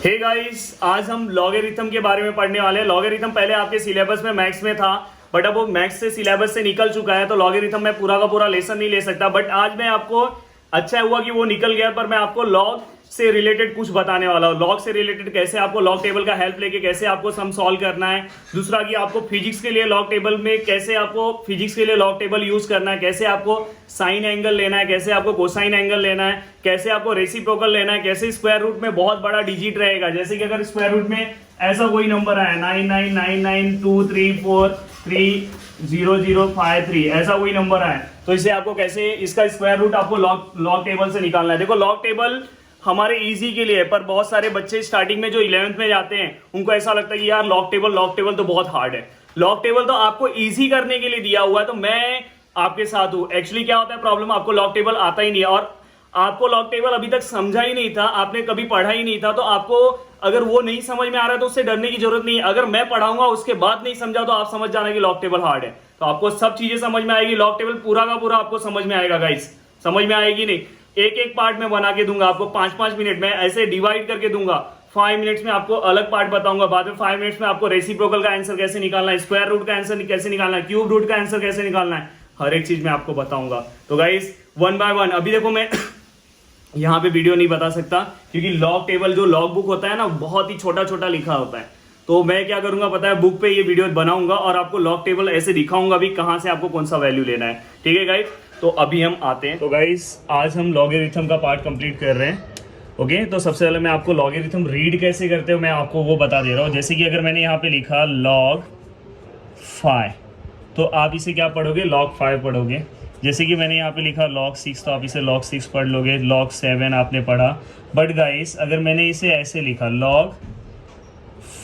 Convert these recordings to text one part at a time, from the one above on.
Hey guys, आज हम logarithm के बारे में पढ़ने वाले हैं। लॉगरिथम पहले आपके सिलेबस में मैथ्स में था, बट अब वो मैथ्स से सिलेबस से निकल चुका है, तो लॉगरिथम में पूरा का पूरा लेसन नहीं ले सकता। बट आज मैं आपको, अच्छा हुआ कि वो निकल गया, पर मैं आपको लॉग से रिलेटेड कुछ बताने वाला हूँ। लॉग से रिलेटेड कैसे आपको लॉग टेबल का हेल्प लेके कैसे आपको सम सॉल्व करना है। दूसरा कि आपको फिजिक्स के लिए लॉग टेबल में कैसे आपको फिजिक्स के लिए लॉग टेबल यूज करना है, कैसे आपको साइन एंगल लेना है, कैसे आपको कोसाइन एंगल लेना है, कैसे आपको रेसिप्रोकल लेना है, कैसे स्क्वायर रूट में बहुत बड़ा डिजिट रहेगा। जैसे कि अगर स्क्वायर रूट में ऐसा कोई नंबर आया 999923430053 ऐसा कोई नंबर आया, तो इसे आपको कैसे इसका स्क्वायर रूट आपको लॉग टेबल से निकालना है। देखो, लॉग टेबल हमारे इजी के लिए है, पर बहुत सारे बच्चे स्टार्टिंग में जो 11th में जाते हैं उनको ऐसा लगता है कि यार लॉग टेबल तो बहुत हार्ड है। लॉग टेबल तो आपको इजी करने के लिए दिया हुआ है, तो मैं आपके साथ हूं। एक्चुअली क्या होता है प्रॉब्लम, आपको लॉग टेबल आता ही नहीं है और आपको लॉग टेबल अभी तक समझा ही नहीं था, आपने कभी पढ़ा ही नहीं था, तो आपको अगर वो नहीं समझ में आ रहा है तो उससे डरने की जरूरत नहीं है। अगर मैं पढ़ाऊंगा उसके बाद नहीं समझा तो आप समझ जाना कि लॉग टेबल हार्ड है, तो आपको सब चीजें समझ में आएगी। लॉग टेबल पूरा का पूरा आपको समझ में आएगा गाइस, समझ में आएगी नहीं। एक एक पार्ट में बना के दूंगा आपको, 5-5 मिनट में ऐसे डिवाइड करके दूंगा। 5 मिनट्स में आपको अलग पार्ट बताऊंगा, बाद में 5 मिनट्स में आपको रेसिप्रोकल का आंसर कैसे निकालना है, स्क्वायर रूट का आंसर कैसे निकालना है, क्यूब रूट का आंसर कैसे निकालना है, हर एक चीज मैं आपको बताऊंगा। तो गाइस, 1 बाय 1 अभी देखो, मैं यहाँ पे वीडियो नहीं बता सकता क्योंकि लॉग टेबल जो लॉग बुक होता है ना, बहुत ही छोटा छोटा लिखा होता है। तो मैं क्या करूंगा पता है, बुक पे ये वीडियो बनाऊंगा और आपको लॉग टेबल ऐसे दिखाऊंगा भी कहां से आपको कौन सा वैल्यू लेना है। ठीक है गाइस, तो अभी हम आते हैं। तो गाइस, आज हम लॉगरिथम का पार्ट कंप्लीट कर रहे हैं। ओके, तो सबसे पहले मैं आपको लॉगरिथम रीड कैसे करते हो मैं आपको वो बता दे रहा हूँ। जैसे कि अगर मैंने यहाँ पे लिखा log 5, तो आप इसे क्या पढ़ोगे, log 5 पढ़ोगे। जैसे कि मैंने यहाँ पे लिखा log 6, तो आप इसे log 6 पढ़ लोगे। log 7 आपने पढ़ा। बट गाइस, अगर मैंने इसे ऐसे लिखा log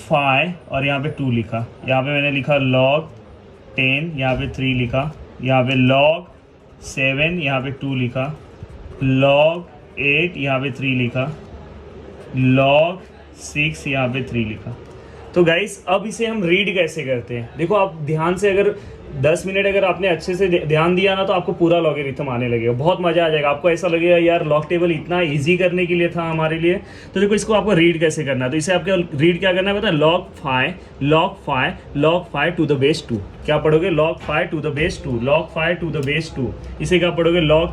5 और यहाँ पे 2 लिखा, यहाँ पे मैंने लिखा log 10, यहाँ पे 3 लिखा, यहाँ पे log 7, यहाँ पे 2 लिखा, log 8, यहाँ पे 3 लिखा, log 6, यहाँ पे 3 लिखा। तो गाइस, अब इसे हम रीड कैसे करते हैं, देखो आप ध्यान से, अगर 10 मिनट अगर आपने अच्छे से ध्यान दिया ना, तो आपको पूरा लॉगरिथम आने लगेगा, बहुत मजा आ जाएगा। आपको ऐसा लगेगा यार लॉग टेबल इतना इजी करने के लिए था हमारे लिए। तो देखो, इसको आपको रीड कैसे करना है, तो इसे आपको रीड क्या करना है पता है, log 5 टू द बेस 2। क्या पढ़ोगे, log 5 to the base 2, log 5 to the base 2। इसे क्या पढ़ोगे, log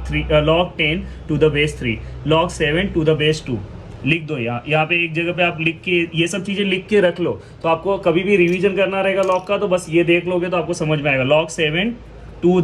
10 to the base 3, log 7 to the base 2। लिख दो यहाँ पे एक जगह पे आप लिख के ये सब चीजें लिख के रख लो, तो आपको कभी भी रिवीजन करना रहेगा लॉग का, तो बस ये देख लोगे तो आपको समझ में आएगा। log 7 टू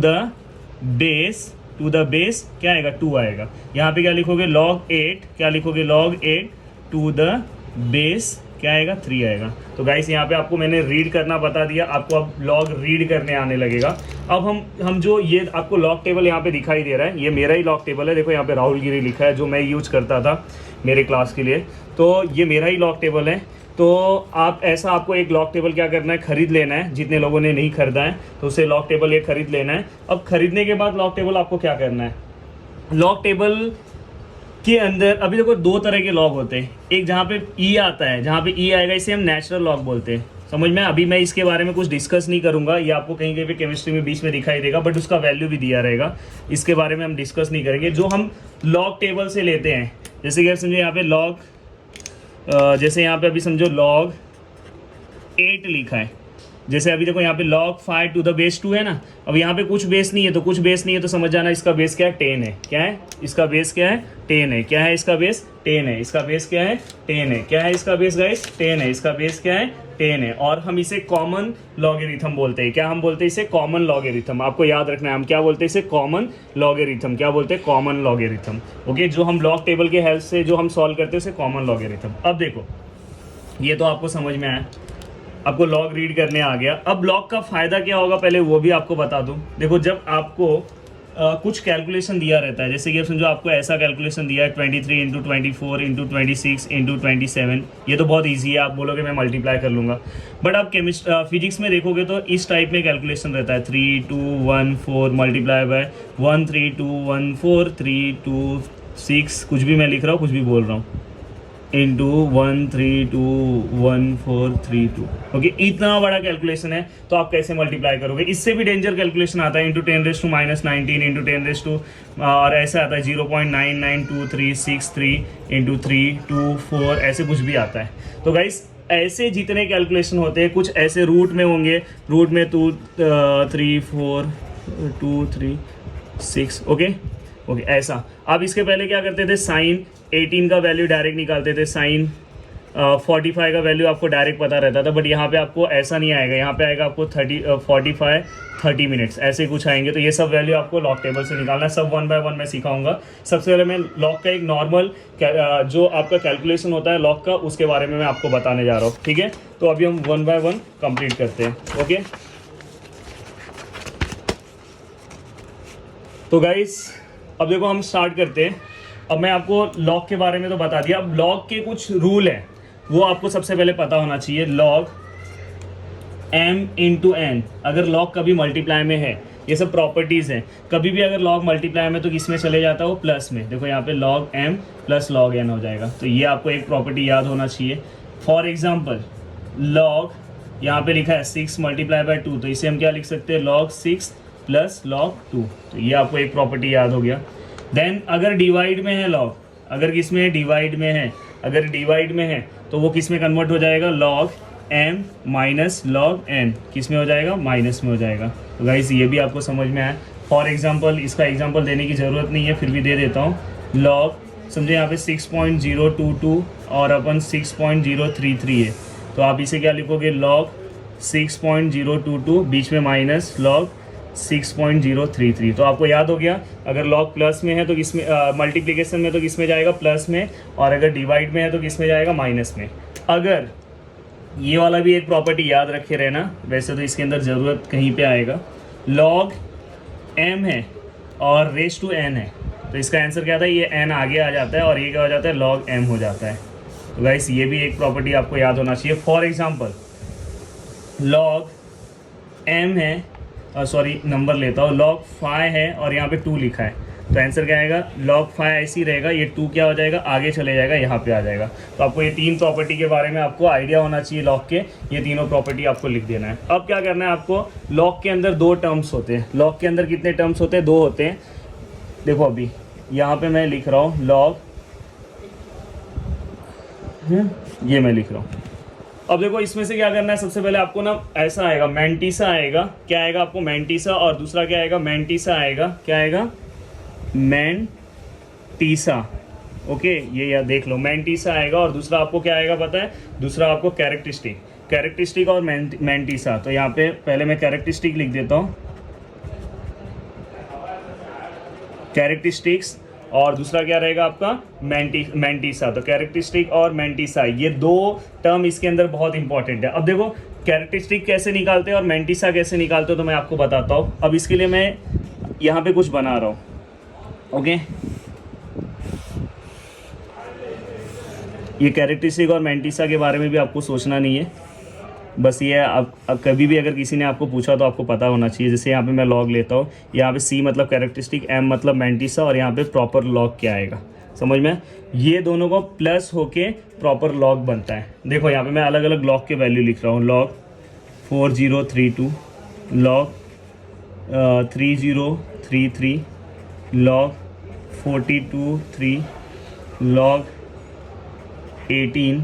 द बेस क्या आएगा, 2 आएगा। यहाँ पे क्या लिखोगे, log 8, क्या लिखोगे, log 8 टू द बेस क्या आएगा, 3 आएगा। तो गाइस, यहाँ पे आपको मैंने रीड करना बता दिया, आपको अब लॉग रीड करने आने लगेगा। अब हम जो ये आपको लॉग टेबल यहाँ पे दिखाई दे रहा है, ये मेरा ही लॉग टेबल है। देखो यहाँ पे राहुल गिरी लिखा है, जो मैं यूज करता था मेरे क्लास के लिए, तो ये मेरा ही लॉग टेबल है। तो आपको एक लॉग टेबल क्या करना है, खरीद लेना है। जितने लोगों ने नहीं खरीदा है तो उसे लॉग टेबल ये खरीद लेना है। अब खरीदने के बाद लॉग टेबल आपको क्या करना है, लॉग टेबल के अंदर अभी देखो 2 तरह के लॉग होते हैं। एक जहाँ पे ई आता है, जहाँ पे ई आएगा इसे हम नेचुरल लॉग बोलते हैं, समझ में। अभी मैं इसके बारे में कुछ डिस्कस नहीं करूंगा, ये आपको कहीं कहीं पे केमिस्ट्री में बीच में दिखाई देगा, बट उसका वैल्यू भी दिया रहेगा, इसके बारे में हम डिस्कस नहीं करेंगे। जो हम लॉग टेबल से लेते हैं, जैसे कि आप समझो यहाँ पे लॉग, जैसे यहाँ पे अभी समझो log 8 लिखा है। जैसे अभी देखो यहाँ पे log 5 टू द बेस 2 है ना। अब यहाँ पे कुछ बेस नहीं है, तो समझ जाना इसका बेस क्या है, 10 है। क्या है इसका बेस, क्या है, 10 है। क्या है इसका बेस, 10 है। इसका बेस क्या है, 10 है। क्या है इसका बेस गाइस, 10 है। इसका बेस क्या है, 10 है। और हम इसे कॉमन लॉगरिथम बोलते हैं। क्या हम बोलते हैं इसे, कॉमन लॉगरिथम। आपको याद रखना है हम क्या बोलते हैं इसे, कॉमन लॉगरिथम। क्या बोलते हैं, कॉमन लॉगरिथम। ओके, जो हम लॉग टेबल के हेल्प से जो हम सॉल्व करते हैं उसे कॉमन लॉगरिथम। अब देखो, ये तो आपको समझ में आया, आपको लॉग रीड करने आ गया। अब लॉग का फायदा क्या होगा पहले वो भी आपको बता दूं। देखो, जब आपको कुछ कैलकुलेशन दिया रहता है, जैसे कि अब समझो आपको ऐसा कैलकुलेशन दिया है 23 इंटू 24 इंटू 26 इंटू 27, ये तो बहुत इजी है, आप बोलोगे मैं मल्टीप्लाई कर लूँगा। बट आप फिजिक्स में देखोगे तो इस टाइप में कैलकुलेशन रहता है, 3 2 1 4 मल्टीप्लाई बाय 1 3 2 1 4 3 2 6, कुछ भी मैं लिख रहा हूँ, कुछ भी बोल रहा हूँ, इंटू 1321432। ओके, इतना बड़ा कैलकुलेशन है तो आप कैसे मल्टीप्लाई करोगे? इससे भी डेंजर कैलकुलेशन आता है, इंटू 10⁻⁻19 इंटू 10 और ऐसे आता है 0.992363 इंटू 324, ऐसे कुछ भी आता है। तो गाइस ऐसे जितने कैलकुलेशन होते हैं कुछ ऐसे रूट में होंगे, रूट में 2 3 4 2 3 6। ओके ओके, ऐसा। आप इसके पहले क्या करते थे, साइन 18 का वैल्यू डायरेक्ट निकालते थे, साइन 45 का वैल्यू आपको डायरेक्ट पता रहता था, बट यहाँ पे आपको ऐसा नहीं आएगा, यहाँ पे आएगा आपको 30 मिनट्स ऐसे कुछ आएंगे। तो ये सब वैल्यू आपको लॉग टेबल से निकालना है, सब 1 बाय 1 मैं सिखाऊंगा। सबसे पहले मैं लॉग का एक नॉर्मल जो आपका कैलकुलेशन होता है लॉग का, उसके बारे में मैं आपको बताने जा रहा हूँ, ठीक है। तो अभी हम 1 बाय 1 कंप्लीट करते हैं। ओके, तो गाइस अब देखो हम स्टार्ट करते हैं। अब मैं आपको लॉग के बारे में तो बता दिया, अब लॉग के कुछ रूल हैं वो आपको सबसे पहले पता होना चाहिए। लॉग m इंटू एन, अगर लॉग कभी मल्टीप्लाई में है, ये सब प्रॉपर्टीज़ हैं, कभी भी अगर लॉग मल्टीप्लाई में तो किस में चले जाता है वो प्लस में। देखो यहाँ पे log m plus log n हो जाएगा, तो ये आपको एक प्रॉपर्टी याद होना चाहिए। फॉर एग्जाम्पल लॉग यहाँ पे लिखा है 6 मल्टीप्लाई बाय 2, तो इसे हम क्या लिख सकते हैं, लॉग 6 प्लस लॉग 2। तो ये आपको एक प्रॉपर्टी याद हो गया। देन अगर डिवाइड में है लॉग, अगर किस में है, डिवाइड में है, अगर डिवाइड में है तो वो किस में कन्वर्ट हो जाएगा, log m minus log n, किस में हो जाएगा, माइनस में हो जाएगा। तो गाइस ये भी आपको समझ में आया। फॉर एग्जांपल, इसका एग्जांपल देने की ज़रूरत नहीं है, फिर भी दे देता हूँ। लॉग समझे यहाँ पे 6.022 और अपन 6.033 है, तो आप इसे क्या लिखोगे, लॉग 6.022 बीच में माइनस लॉग 6.033। तो आपको याद हो गया, अगर लॉग प्लस में है तो किस में, मल्टीप्लिकेशन में तो किस में जाएगा, प्लस में, और अगर डिवाइड में है तो किस में जाएगा, माइनस में। अगर ये वाला भी एक प्रॉपर्टी याद रखे रहना, वैसे तो इसके अंदर ज़रूरत कहीं पे आएगा। लॉग m है और रेस टू n है, तो इसका आंसर क्या था, ये n आगे आ जाता है और ये क्या हो जाता है, लॉग m हो जाता है। तो गाइस ये भी एक प्रॉपर्टी आपको याद होना चाहिए। फॉर एग्जांपल लॉग m है, सॉरी नंबर लेता हूँ, लॉग 5 है और यहाँ पे 2 लिखा है, तो आंसर क्या आएगा, log 5 ऐसे ही रहेगा, ये 2 क्या हो जाएगा, आगे चले जाएगा, यहाँ पे आ जाएगा। तो आपको ये 3 प्रॉपर्टी के बारे में आपको आइडिया होना चाहिए लॉग के, ये तीनों प्रॉपर्टी आपको लिख देना है। अब क्या करना है आपको, लॉग के अंदर 2 टर्म्स होते हैं। लॉग के अंदर कितने टर्म्स होते हैं, 2 होते हैं। देखो अभी यहाँ पे मैं लिख रहा हूँ लॉग, ये मैं लिख रहा हूँ। अब देखो इसमें से क्या करना है, सबसे पहले आपको ना ऐसा आएगा, मैंटिसा आएगा, क्या आएगा आपको, मैंटिसा, और दूसरा क्या आएगा, मैंटिसा आएगा, क्या आएगा, मैंटिसा। ओके, ये यार देख लो, मैंटिसा आएगा, और दूसरा आपको क्या आएगा पता है, दूसरा आपको कैरेक्टरिस्टिक और मैंटिसा। तो यहाँ पे पहले मैं कैरेक्टरिस्टिक लिख देता हूँ, कैरेक्टरिस्टिक्स, और दूसरा क्या रहेगा आपका, मैंटिसा। तो कैरेक्टरिस्टिक और मैंटिसा, ये 2 टर्म इसके अंदर बहुत इंपॉर्टेंट है। अब देखो कैरेक्टरिस्टिक कैसे निकालते हैं और मैंटिसा कैसे निकालते हो, तो मैं आपको बताता हूँ। अब इसके लिए मैं यहाँ पे कुछ बना रहा हूँ। ओके, ये कैरेक्टरिस्टिक और मैंटिसा के बारे में भी आपको सोचना नहीं है, बस ये अब कभी भी अगर किसी ने आपको पूछा तो आपको पता होना चाहिए। जैसे यहाँ पे मैं लॉग लेता हूँ, यहाँ पे C मतलब कैरेक्टरिस्टिक, M मतलब मैंटिसा, और यहाँ पे प्रॉपर लॉग क्या आएगा, समझ में, ये दोनों को प्लस होके प्रॉपर लॉग बनता है। देखो यहाँ पे मैं अलग अलग लॉग के वैल्यू लिख रहा हूँ, log 4032, log 3033, log 423, log 18,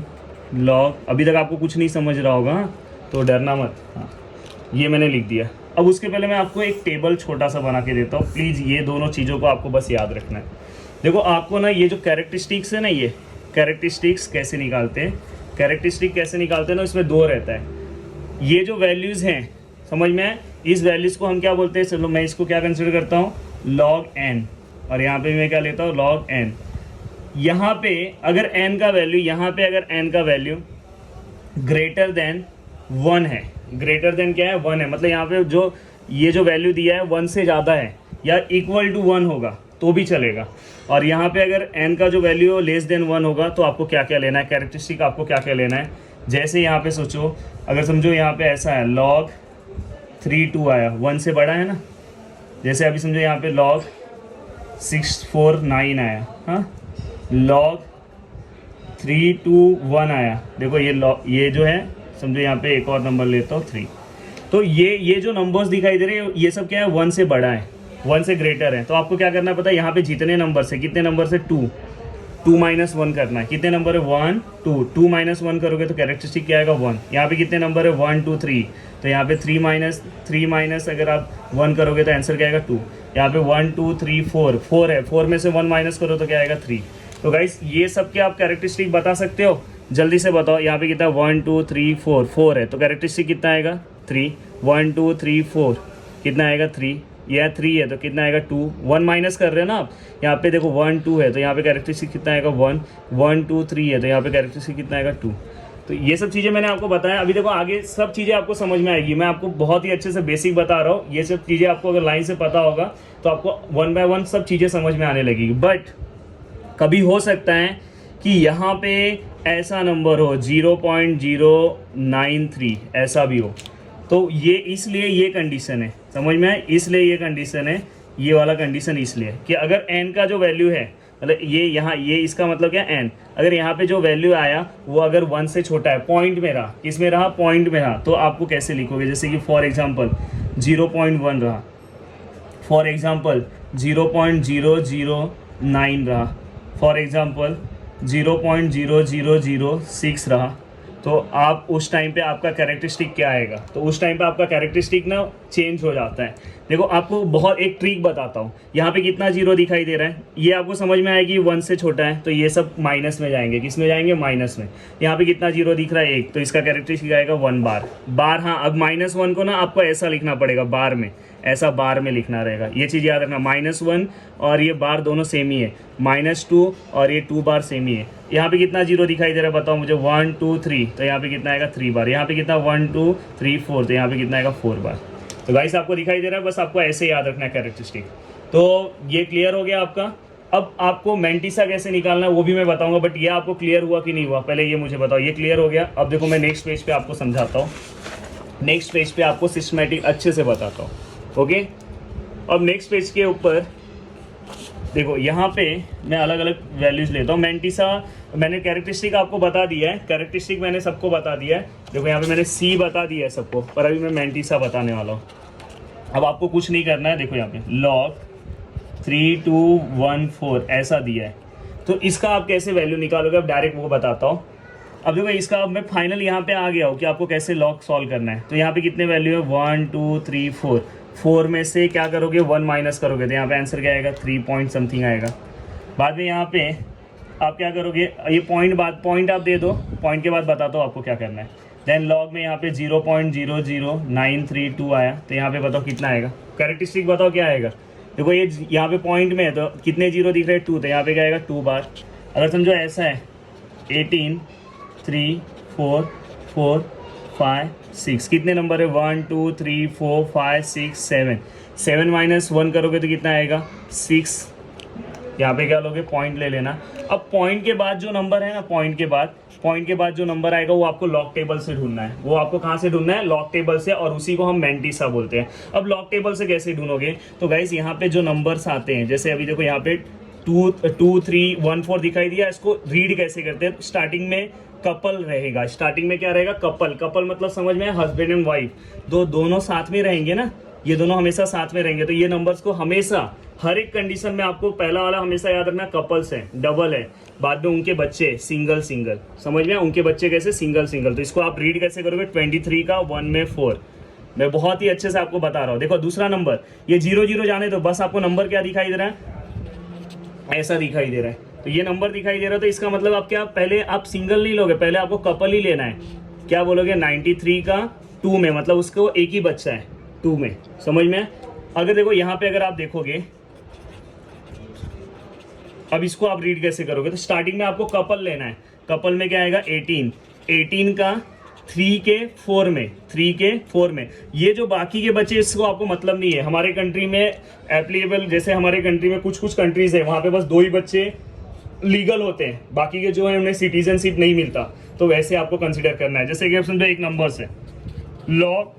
log, अभी तक आपको कुछ नहीं समझ रहा होगा तो डरना मत। हाँ, ये मैंने लिख दिया। अब उसके पहले मैं आपको एक टेबल छोटा सा बना के देता हूँ, प्लीज़ ये दोनों चीज़ों को आपको बस याद रखना है। देखो आपको ना ये जो कैरेक्टरिस्टिक्स है ना, ये कैरेक्टरिस्टिक्स कैसे निकालते हैं, कैरेक्टरिस्टिक कैसे निकालते हैं ना, इसमें 2 रहता है। ये जो वैल्यूज़ हैं समझ में, इस वैल्यूज़ को हम क्या बोलते हैं, चलो मैं इसको क्या कंसिडर करता हूँ, लॉग n, और यहाँ पे मैं क्या लेता हूँ, लॉग n। यहाँ पे अगर n का वैल्यू, यहाँ पे अगर n का वैल्यू ग्रेटर देन 1 है, ग्रेटर देन क्या है, 1 है, मतलब यहाँ पे जो ये जो वैल्यू दिया है 1 से ज़्यादा है या इक्वल टू 1 होगा तो भी चलेगा। और यहाँ पे अगर n का जो वैल्यू लेस देन 1 होगा तो आपको क्या क्या लेना है, कैरेक्टरिस्टिक आपको क्या क्या लेना है। जैसे यहाँ पे सोचो, अगर समझो यहाँ पे ऐसा है, log 32 आया, 1 से बड़ा है ना, जैसे अभी समझो यहाँ पे log 649 आया, हाँ, log 3 2 1 आया। देखो ये जो है समझो यहाँ पे एक और नंबर लेता हूँ 3। तो ये जो नंबर्स दिखाई दे रहे हैं ये सब क्या है, 1 से बड़ा है, 1 से ग्रेटर है। तो आपको क्या करना है पता है, यहाँ पे जितने नंबर से, कितने नंबर से 2 माइनस 1 करना है। कितने नंबर है 1 2 माइनस 1 करोगे तो कैरेक्टरिस्टिक क्या आएगा 1। यहाँ पे कितने नंबर है 1 2 3, तो यहाँ पे 3 माइनस अगर आप 1 करोगे तो आंसर क्या आएगा 2। यहाँ पे 1 2 3 4 है, 4 में से 1 माइनस करो तो क्या आएगा 3। तो गाइस ये सब क्या आप कैरेक्टरिस्टिक बता सकते हो, जल्दी से बताओ। यहाँ पे कितना 1 2 3 4 है, तो कैरेक्टरिस्टिक कितना आएगा 3। 1 2 3 4 कितना आएगा 3, यह 3 है तो कितना आएगा 2। 1 माइनस कर रहे हो ना आप, यहाँ पे देखो 1 2 है तो यहाँ पे कैरेक्टरिस्टिक कितना आएगा 1। 1 2 3 है तो यहाँ पे कैरेक्टरिस्टिक कितना आएगा 2। तो ये सब चीज़ें मैंने आपको बताया। अभी देखो आगे सब चीज़ें आपको समझ में आएगी। मैं आपको बहुत ही अच्छे से बेसिक बता रहा हूँ। ये सब चीज़ें आपको अगर लाइन से पता होगा तो आपको 1 बाय 1 सब चीज़ें समझ में आने लगेगी। बट कभी हो सकता है कि यहाँ पे ऐसा नंबर हो 0.093 ऐसा भी हो, तो ये इसलिए ये कंडीशन है, समझ में आए, इसलिए ये कंडीशन है, ये वाला कंडीशन इसलिए कि अगर n का जो वैल्यू है, मतलब ये यहाँ ये इसका मतलब क्या n, अगर यहाँ पे जो वैल्यू आया वो अगर 1 से छोटा है, पॉइंट में रहा, किसमें रहा, पॉइंट में रहा, तो आपको कैसे लिखोगे, जैसे कि फॉर एग्जांपल 0.1 रहा, फॉर एग्जांपल 0.009 रहा, फॉर एग्जांपल 0.0006 रहा, तो आप उस टाइम पे आपका कैरेक्टरिस्टिक क्या आएगा, तो उस टाइम पे आपका कैरेक्टरिस्टिक ना चेंज हो जाता है। देखो आपको बहुत एक ट्रिक बताता हूँ। यहाँ पे कितना जीरो दिखाई दे रहा है, ये आपको समझ में आएगी 1 से छोटा है, तो ये सब माइनस में जाएंगे, किस में जाएंगे, माइनस में। यहाँ पे कितना जीरो दिख रहा है 1, तो इसका कैरेक्टरिस्टिक आएगा 1 बार। हाँ, अब -1 को ना आपको ऐसा लिखना पड़ेगा, बार में, ऐसा बार में लिखना रहेगा। ये चीज़ याद रखना, -1 और ये बार दोनों सेम ही है, -2 और ये 2 बार सेम ही है। यहाँ पे कितना जीरो दिखाई दे रहा है बताओ मुझे, 1 2 3, तो यहाँ पे कितना आएगा 3 बार। यहाँ पे कितना 1 2 3 4, तो यहाँ पे कितना आएगा 4 बार। तो गाइस आपको दिखाई दे रहा है, बस आपको ऐसे याद रखना है कैरेक्टरिस्टिक। तो ये क्लियर हो गया आपका। अब आपको मैंटिसा कैसे निकालना है वो भी मैं बताऊंगा, बट ये आपको क्लियर हुआ कि नहीं हुआ पहले ये मुझे बताओ। ये क्लियर हो गया। अब देखो मैं नेक्स्ट पेज पे आपको समझाता हूँ, नेक्स्ट पेज पे आपको सिस्टमैटिक अच्छे से बताता हूँ। ओके, अब नेक्स्ट पेज के ऊपर देखो, यहाँ पे मैं अलग अलग वैल्यूज लेता हूँ। मैंटिसा मैंने कैरेक्टरिस्टिक आपको बता दिया है, कैरेक्टरिस्टिक मैंने सबको बता दिया है। देखो यहाँ पे मैंने सी बता दिया है सबको, पर अभी मैं मैंटिसा बताने वाला हूँ। अब आपको कुछ नहीं करना है, देखो यहाँ पे log 3214 ऐसा दिया है, तो इसका आप कैसे वैल्यू निकालोगे, अब डायरेक्ट वो बताता हूँ। अब देखो इसका अब मैं फाइनल यहाँ पे आ गया हूँ कि आपको कैसे लॉग सॉल्व करना है। तो यहाँ पे कितने वैल्यू है, 1 2 3 4, 4 में से क्या करोगे 1 माइनस करोगे, तो यहाँ पे आंसर क्या आएगा 3 पॉइंट समथिंग आएगा। बाद में यहाँ पे आप क्या करोगे, ये पॉइंट आप दे दो, पॉइंट के बाद बताता हूँ आपको क्या करना है। देन लॉग में यहाँ पे 0.00932 आया, तो यहाँ पे बताओ कितना आएगा, कैरेक्टरिस्टिक बताओ क्या आएगा। देखो ये यहाँ पे पॉइंट में है तो कितने जीरो दिख रहे हैं 2, तो यहाँ पे क्या आएगा 2 बार। अगर समझो ऐसा है 18 3 4 4 5 6, कितने नंबर है 1 2 3 4 5 6 7, 7 माइनस 1 करोगे तो कितना आएगा 6। यहाँ पे क्या लोगे, पॉइंट ले लेना। अब पॉइंट के बाद जो नंबर है ना, पॉइंट के बाद जो नंबर आएगा वो आपको लॉग टेबल से ढूंढना है। वो आपको कहाँ से ढूंढना है, लॉग टेबल से, और उसी को हम मैंटिसा बोलते हैं। अब लॉग टेबल से कैसे ढूंढोगे, तो गाइस यहाँ पे जो नंबर्स आते हैं, जैसे अभी देखो यहाँ पे 2 3 1 4 दिखाई दिया, इसको रीड कैसे करते हैं, स्टार्टिंग में कपल रहेगा, स्टार्टिंग में क्या रहेगा, कपल मतलब समझ में, हस्बैंड एंड वाइफ, दोनों साथ में रहेंगे ना, ये दोनों हमेशा साथ में रहेंगे। तो ये नंबर्स को हमेशा हर एक कंडीशन में आपको पहला वाला हमेशा याद रखना, कपल्स है, डबल है, बाद में उनके बच्चे सिंगल, समझ में, उनके बच्चे कैसे सिंगल। तो इसको आप रीड कैसे करोगे, 23 का 1 में 4, मैं बहुत ही अच्छे से आपको बता रहा हूँ। देखो दूसरा नंबर, ये 0 जाने दो, बस आपको नंबर क्या दिखाई दे रहा है, ऐसा दिखाई दे रहा है, तो ये नंबर दिखाई दे रहा है। तो इसका मतलब आप क्या, पहले आप सिंगल नहीं लोगे, पहले आपको कपल ही लेना है। क्या बोलोगे, 93 का 2 में, मतलब उसको एक ही बच्चा है 2 में, समझ में। अगर देखो यहाँ पे अगर आप देखोगे, अब इसको आप रीड कैसे करोगे, तो स्टार्टिंग में आपको कपल लेना है। कपल में क्या आएगा 18 का 3 के 4 में, ये जो बाकी के बच्चे, इसको आपको मतलब नहीं है। हमारे कंट्री में एप्लीकेबल, जैसे हमारे कंट्री में कुछ कंट्रीज है वहाँ पे बस 2 ही बच्चे लीगल होते हैं, बाकी के जो है उन्हें सिटीजनशिप नहीं मिलता, तो वैसे आपको कंसिडर करना है। जैसे कि आप समझो एक नंबर से लॉग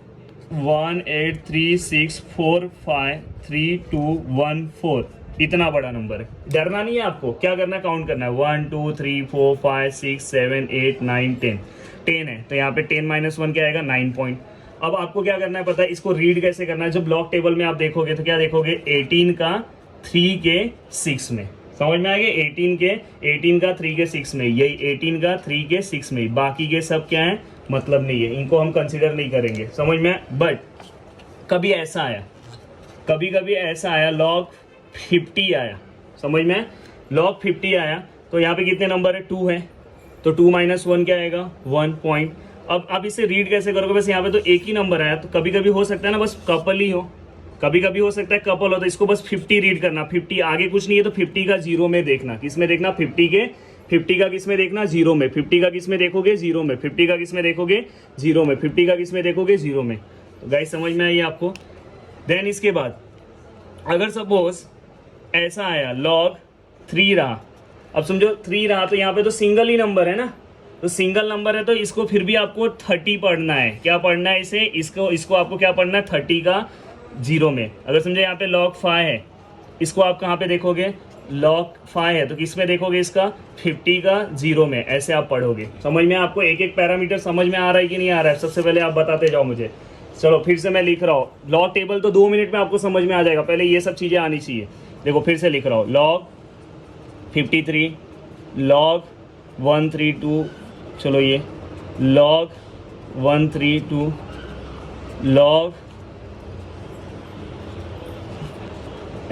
1 8 3 6 4 5 3 2 1 4, इतना बड़ा नंबर है, डरना नहीं है आपको। क्या करना है, काउंट करना है 1 2 3 4 5 6 7 8 9 10 10 है, तो यहाँ पे 10 माइनस 1 क्या आएगा 9 पॉइंट। अब आपको क्या करना है पता है, इसको रीड कैसे करना है। जब ब्लॉक टेबल में आप देखोगे तो क्या देखोगे, 18 का 3 के 6 में, समझ में आएगा, 18 का 3 के 6 में, यही 18 का 3 के 6 में, बाकी के सब क्या है मतलब नहीं है, इनको हम कंसिडर नहीं करेंगे, समझ में। बट कभी ऐसा आया, कभी ऐसा आया log 50 आया, समझ में, log 50 आया, तो यहाँ पे कितने नंबर है, 2 है, तो 2 माइनस 1 क्या आएगा 1 पॉइंट। अब आप इसे रीड कैसे करोगे, बस यहाँ पे तो एक ही नंबर आया, तो कभी कभी हो सकता है ना बस कपल ही हो, कभी कभी हो सकता है कपल हो, तो इसको बस 50 रीड करना, 50 आगे कुछ नहीं है, तो 50 का जीरो में देखना, किस में देखना, 50 का किस में देखना, जीरो में, 50 का किस में देखोगे, जीरो में, 50 का किस में देखोगे, जीरो में, 50 का किस में देखोगे, जीरो में। तो गाइस समझ में आई आपको। देन इसके बाद अगर सपोज ऐसा आया log 3 रहा, अब समझो 3 रहा, तो यहाँ पे तो सिंगल ही नंबर है ना, तो सिंगल नंबर है, तो इसको फिर भी आपको 30 पढ़ना है। क्या पढ़ना है इसे, इसको आपको क्या पढ़ना है, 30 का जीरो में। अगर समझो यहाँ पे log 5 है, इसको आप कहाँ पे देखोगे, log 5 है, तो किस में देखोगे, इसका 50 का जीरो में, ऐसे आप पढ़ोगे। समझ में आपको एक एक पैरामीटर समझ में आ रहा है कि नहीं आ रहा है, सबसे पहले आप बताते जाओ मुझे। चलो फिर से मैं लिख रहा हूँ, लॉग टेबल तो 2 मिनट में आपको समझ में आ जाएगा, पहले ये सब चीज़ें आनी चाहिए। देखो फिर से लिख रहा हूँ, log 53, log 132, चलो ये log 132, log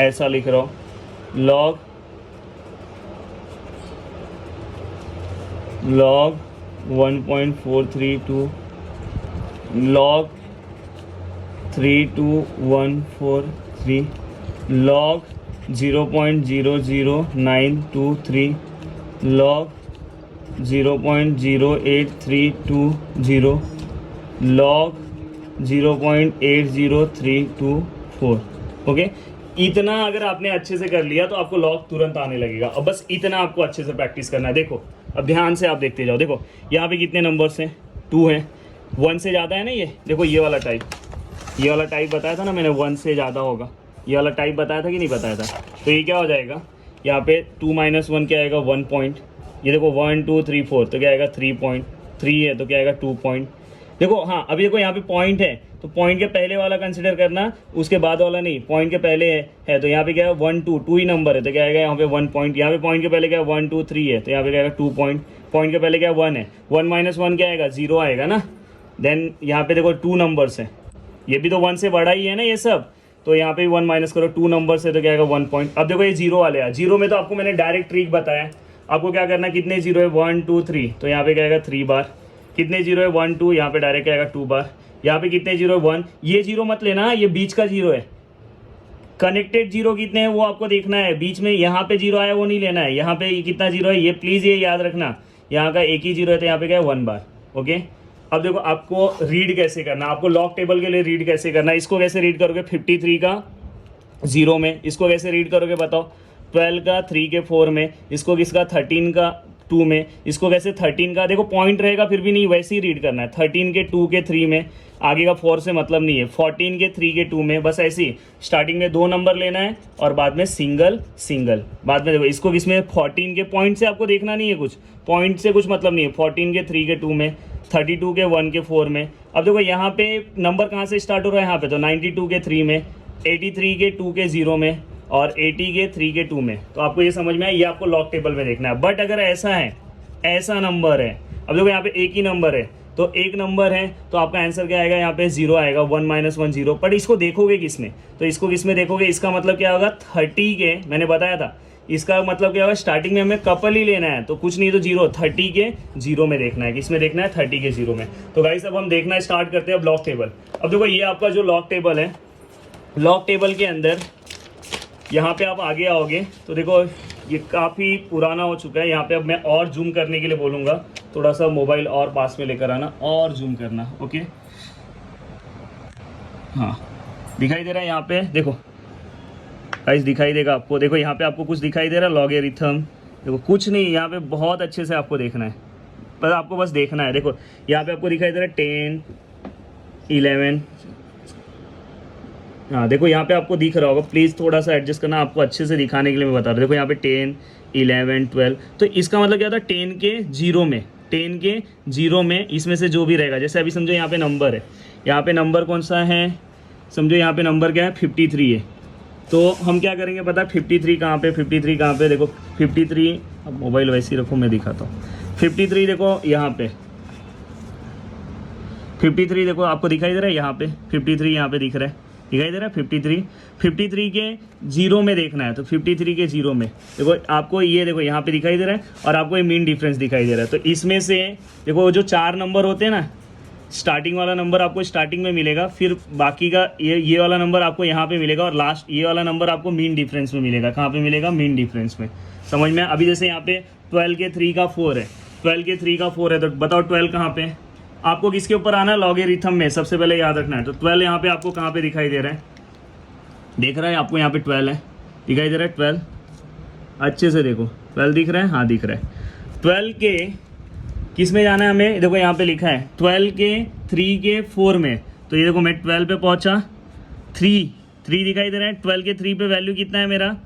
ऐसा लिख रहा हूँ, log 1.432, log 32143, log 0.00923, log 0.08320, log 0.80324। Okay, इतना अगर आपने अच्छे से कर लिया तो आपको लॉग तुरंत आने लगेगा। अब बस इतना आपको अच्छे से प्रैक्टिस करना है। देखो अब ध्यान से आप देखते जाओ, देखो यहाँ पे कितने नंबर्स हैं, 2 हैं, 1 से ज़्यादा है ना, ये देखो ये वाला टाइप बताया था ना मैंने, 1 से ज़्यादा होगा, ये वाला टाइप बताया था कि नहीं बताया था। तो ये क्या हो जाएगा, यहाँ पे 2 माइनस 1 क्या आएगा 1 पॉइंट, ये देखो 1 2 3 4 तो क्या आएगा 3 पॉइंट, 3 है तो क्या आएगा 2 पॉइंट। देखो हाँ अभी देखो यहाँ पे पॉइंट है, तो पॉइंट के पहले वाला कंसिडर करना, उसके बाद वाला नहीं, पॉइंट के पहले है तो यहाँ पे क्या है 1 2 ही नंबर है, तो क्या आएगा यहाँ पे 1 पॉइंट। यहाँ पे पॉइंट के पहले क्या है 1 2 3 है, तो यहाँ पे क्या आएगा 2 पॉइंट। पॉइंट के पहले क्या 1 है, 1 माइनस 1 क्या आएगा 0 आएगा ना। देन यहाँ पे देखो 2 नंबर्स हैं, ये भी तो 1 से बड़ा ही है ना ये सब, तो यहाँ पे 1 माइनस करो, 2 नंबर से तो क्या आएगा 1 पॉइंट। अब देखो ये जीरो वाले हैं, जीरो में तो आपको मैंने डायरेक्ट ट्रिक बताया, आपको क्या करना है, कितने जीरो है 1 2 3, तो यहाँ पे क्या आएगा 3 बार, कितने जीरो है 1 2, यहाँ पे डायरेक्ट क्या आएगा 2 बार, यहाँ पे कितने जीरो है 1, ये जीरो मत लेना, ये बीच का जीरो है, कनेक्टेड जीरो कितने हैं वो आपको देखना है, बीच में यहाँ पे जीरो आया वो नहीं लेना है, यहाँ पे कितना जीरो है ये प्लीज़ ये याद रखना, यहाँ का एक ही जीरो है तो यहाँ पे क्या है 1 बार। ओके, अब देखो आपको रीड कैसे करना, आपको लॉग टेबल के लिए रीड कैसे करना, इसको कैसे रीड करोगे 53 का 0 में, इसको कैसे रीड करोगे बताओ, 12 का 3 के 4 में, इसको किसका 13 का 2 में, इसको कैसे 13 का, देखो पॉइंट रहेगा फिर भी नहीं, वैसे ही रीड करना है, 13 के 2 के 3 में, आगे का 4 से मतलब नहीं है, 14 के 3 के 2 में, बस ऐसे ही स्टार्टिंग में 2 नंबर लेना है और बाद में सिंगल बाद में देखो इसको किसमें 14 के पॉइंट से आपको देखना नहीं है, कुछ पॉइंट से कुछ मतलब नहीं है, 14 के 3 के 2 में, 32 के 1 के 4 में। अब देखो यहाँ पे नंबर कहाँ से स्टार्ट हो रहा है, यहाँ पे तो 92 के 3 में, 83 के 2 के 0 में और 80 के 3 के 2 में। तो आपको ये समझ में आया, ये आपको लॉग टेबल में देखना है। बट अगर ऐसा है, ऐसा नंबर है, अब देखो यहाँ पे एक ही नंबर है, तो एक नंबर है तो आपका आंसर क्या आएगा, यहाँ पे 0 आएगा, 1 माइनस 1 0। बट इसको देखोगे किस में, तो इसको किस में देखोगे, इसका मतलब क्या होगा 30 के, मैंने बताया था इसका मतलब क्या होगा, स्टार्टिंग में हमें कपल ही लेना है, तो कुछ नहीं तो 0, 30 के 0 में देखना है, किस में देखना है 30 के 0 में। तो गाइस अब हम देखना स्टार्ट करते हैं लॉग टेबल। अब देखो ये आपका जो लॉग टेबल है, लॉग टेबल के अंदर यहाँ पे आप आगे आओगे तो देखो ये काफ़ी पुराना हो चुका है। यहाँ पे अब मैं और जूम करने के लिए बोलूँगा, थोड़ा सा मोबाइल और पास में लेकर आना और जूम करना। ओके, हाँ दिखाई दे रहा है यहाँ पे, देखो गाइस दिखाई देगा आपको, देखो यहाँ पे आपको कुछ दिखाई दे रहा है, लॉगरिथम, देखो कुछ नहीं, यहाँ पे बहुत अच्छे से आपको देखना है, पर आपको बस देखना है। देखो यहाँ पे आपको दिखाई दे रहा है 10 11 हाँ देखो यहाँ पे आपको दिख रहा होगा, प्लीज़ थोड़ा सा एडजस्ट करना, आपको अच्छे से दिखाने के लिए मैं बता रहा हूँ। देखो यहाँ पे 10, 11, 12, तो इसका मतलब क्या था 10 के जीरो में, 10 के जीरो में इसमें से जो भी रहेगा, जैसे अभी समझो यहाँ पे नंबर है, यहाँ पे नंबर कौन सा है, समझो यहाँ पे नंबर क्या है 53 है। तो हम क्या करेंगे पता है 53 कहाँ पे, 53 कहाँ पे, देखो 53, अब मोबाइल वैसे ही रखो मैं दिखाता हूँ। 53 देखो यहाँ पे, 53 देखो आपको दिखाई दे रहा है यहाँ पे, 53 यहाँ पे दिख रहा है, दिखाई दे रहा है 53 के जीरो में देखना है, तो 53 के जीरो में देखो आपको ये देखो यहाँ पे दिखाई दे रहा है, और आपको ये मीन डिफरेंस दिखाई दे रहा है। तो इसमें से देखो जो 4 नंबर होते हैं ना, स्टार्टिंग वाला नंबर आपको स्टार्टिंग में मिलेगा, फिर बाकी का ये वाला नंबर आपको यहाँ पे मिलेगा, और लास्ट ये वाला नंबर आपको मीन डिफरेंस में मिलेगा। कहाँ पे मिलेगा? मीन डिफरेंस में। समझ में? अभी जैसे यहाँ पे 12 के 3 का 4 है, 12 के 3 का 4 है, तो बताओ 12 कहाँ पे? आपको किसके ऊपर आना है? लॉगरिथम में सबसे पहले याद रखना है। तो 12 यहाँ पे आपको कहाँ पे दिखाई दे रहा है? देख रहा है आपको यहाँ पे 12 है, दिखाई दे रहा है 12, अच्छे से देखो 12 दिख रहा है, हाँ दिख रहा है। 12 के किस में जाना है हमें? देखो यहाँ पे लिखा है 12 के 3 के 4 में, तो ये देखो मैं 12 पे पहुँचा, 3 दिखाई दे रहा है। 12 के 3 पे वैल्यू कितना है मेरा?